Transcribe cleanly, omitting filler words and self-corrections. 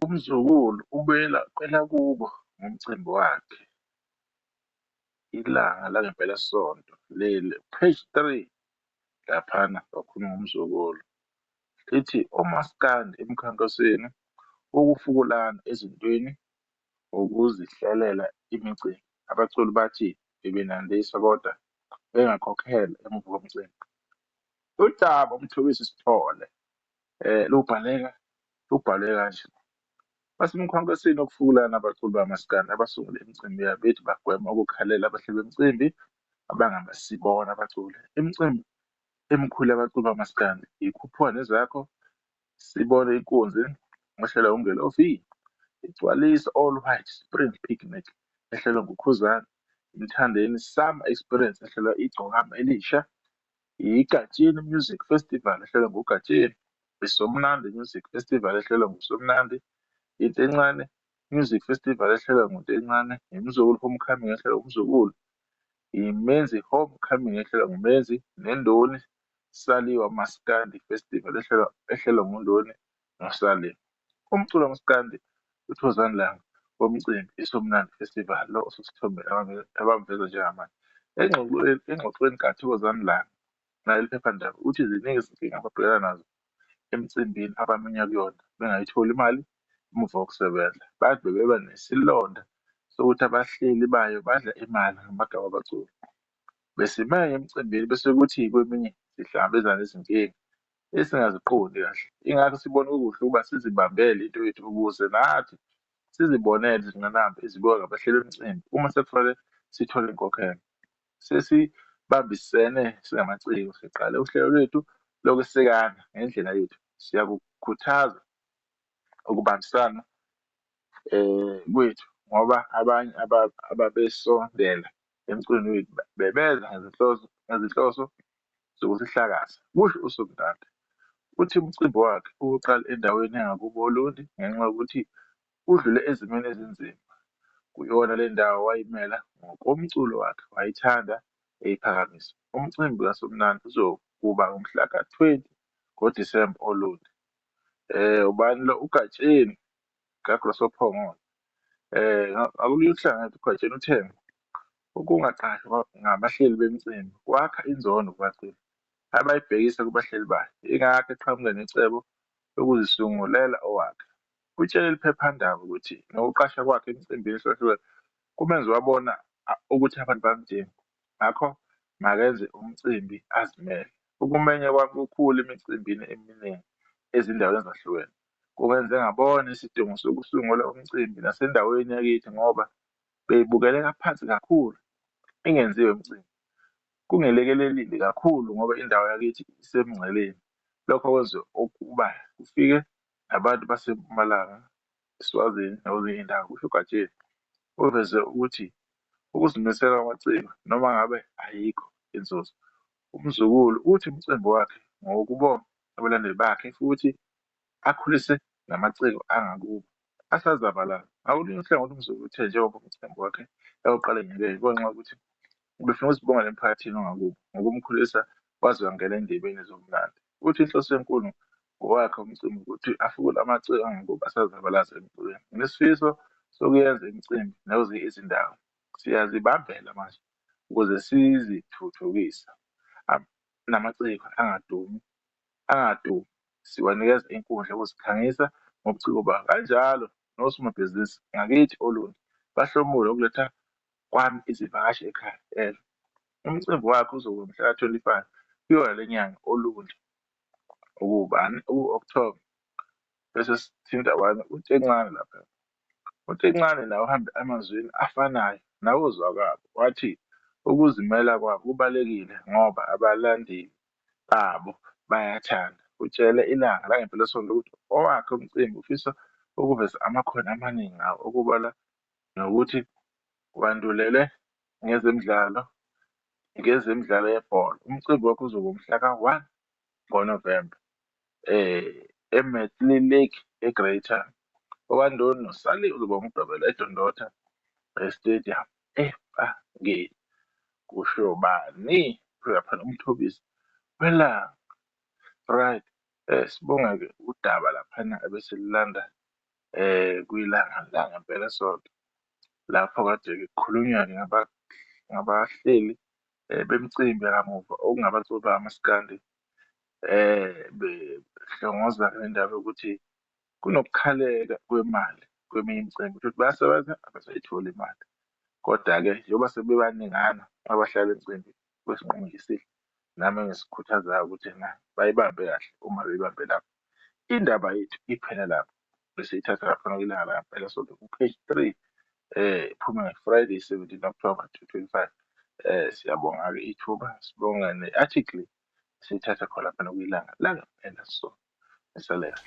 Umzukulu ubuyela kwelakubo ngomcimbi wakhe. Ilanga langempelasonto leli, page 3 laphana kwakhuluma ngomzukulu. Lithi omaskandi emkhankasweni wokufukulana ezintweni ukuzihlelela imicimbi. Abaculi bathi bebenandisa kodwa bengakhokhela emuva komcimbi. Udaba uMthobisi Sithole lubhalwe kanje. Basemkhankasweni wokufukulana abaculi bamaskandi abasungule imicimbi yabo bethi bagwema ukukhalela abahleli bemicimbi abangamasibona abaculi. Imicimbi emikhulu yabaculi bamaskandi ikhuphuka nezakho, sibone inkunzi ehlelwa uNgelovi, igcwalisa All White Spring Picnic ehlelwa nguKhuzani, Mthandeni Summer Experience ehlelwa igcokama elisha, iGatsheni Music Festival ehlelwa nguGatsheni, iSomnandi Music Festival ehlelwa nguSomnandi, into encane Music Festival ehlelwa nguNtoncane, iMzukulu Homecoming ehlelwa uMzukulu, iMenzi Homecoming ehlelwa nguMenzi, neNdoni Saliwa Maskandi Festival ehlelwa nguNdoni noSaliwa. Umculo kaMaskandi uThokozani Langa womcimbi iSomnandi Festival lo osusithombeni abamveza njengamanje. Engxoxweni kaThokozani Langa naleli phephandaba uthi ziningi izinkinga ababhekana nazo emcimbini abaminya kuyona bengayitholi imali emuva kokusebenza. Bathi bebeba nesilonda sokuthi abahleli bayo badla imali ngamagama abaculi. Besimenya emcimbini bese kuthi kweminye sihlangabezana nezinkinga esingaziqondi kahle. Ingakho sibona kukuhle ukuba sizibambele into yethu ukuze nathi sizibonele izingqinamba ezibuka ngabahleli bemicimbi uma sekufanele sithole inkokhelo. Sesibambisene singamaciko, siqale uhlelo lwethu lokwesekana ngendlela yethu. Siyakukhuthaza ukubambisana kwethu ngoba abanye ababesondela emculweni wethu bebeza ngezinhloso zokusihlakaza, kusho uSomnandi. Uthi umcimbi wakhe ukuqala endaweni yangakubo Olundi ngenxa yokuthi udlule ezimeni ezinzima kuyona le ndawo wayimela ngokomculo wakhe wayithanda eyiphakamisa. Umcimbi kaSomnandi uzokuba ngomhla ka-20 ngoDisemba Olundi. Ubani lo? uGatsheni kaGrosophongolo. Ngakuleli hlangothi uGatsheni uthe ukungaqashwa ngabahleli bemicimbi kwakha inzondo kubaculi abayibhekisa kubahleli bayo. Ingakho eqhamuka necebo lokuzisungulela owakhe. Utshele leli phephandaba ukuthi nokuqasha kwakhe emicimbini ehlukahlukene kumenze wabona ukuthi abantu bamdinga. Ngakho makenze umcimbi azimele. Ukumenya kwami kukhulu emicimbini eminingi ezindaweni ezahlukene. Kungenze ngabona isidingo sokusungula umcimbi nasendaweni yakithi ngoba beyibukeleka phansi kakhulu ingenziwe imicimbi. Kungilekelelile kakhulu ngoba indawo yakithi isemngceleni. Lokho kwenze ukuba kufike nabantu baseMpumalanga, eSwazini nakwezinye iy'ndawo, kusho uGatsheni. Uveze ukuthi ukuzimisela kwamaciko noma ngabe ayikho inzuzo. UMzukulu uthi umcimbi wakhe ngowokubonga abalandeli bakhe futhi akhulise namaciko angakubo asazabalala. Ngakolunye uhlangothi uMzukulu uthe njengoba umcimbi wakhe ewuqala enyakeni konxa ukuthi ubefuna ukuzibonga emphakathini wangakubo ngokumkhulisa waze wangena endimeni zobumnandi. Uthi inhloso enkulu ngowakhe umcimbi ukuthi afukule amaciko angakubo asazabalaza emculweni. Nginesifiso sokuyenza imicimbi nakwezinye izindawo. Siyazibambela manje ukuze sizithuthukisa namaciko angadumi, siwanikeza inkundla yokuzikhangisa ngobuciko bawo. Kanjalo nosomabhizinisi ngakithi Olundi bahlomule ukuletha kwami izivakashi ekhaya. Umcimbi wakhe uzoba mhla ka-25 kuyona le nyanga Olundi. Ukubani? Uku-October. Bese sithinta abanye uNtencane lapha. uNtencane naye uhambe emazwini afanayo nawozwakwabo. Wathi ukuzimela kwabo kubalulekile ngoba abalandeli babo bayathanda. Utshele ilanga langempelasonto ukuthi owakhe umcimbi ufisa ukuveza amakhono amaningi ngawo okubalwa nokuthi wandulele ngezemidlalo yebhola. Umcimbi wakhe uzoba umhla ka-1 ngoNovemba eMedley Lake eGreytown. OkaNdoni noSaliwa uzoba ngumgqibelo eDondota Stadium eMpangeni. Kusho bani? Kusho laphana uMthobisi Welanga. Right. Sibonge-ke udaba laphana ebesililanda kuyilanga langempelasonto lapho kade kukhulunywa-ke ngabahleli bemicimbi yakamuva okungabaculo bamaskandi behlongoza le ndaba yokuthi kunokukhaleka kwemali kweminye imicimbi futhi bayasebenza abasayitholi imali. Koda-ke njengoba sebebaningana abahlala emicimbi kwesinqumo nami engisikhuthazayo ukuthi na bayibambe kahle uma beyibambe lapho. Indaba yethu iphela lapho bese ithatha lapho ilanga langempelasonto ku-page 3 iphume nge-Friday 17 October 2025. Siyabonga-ke ithuba sibonga ne-article siyithatha khona lapha kuyilanga langempelasonto. Ngisalela.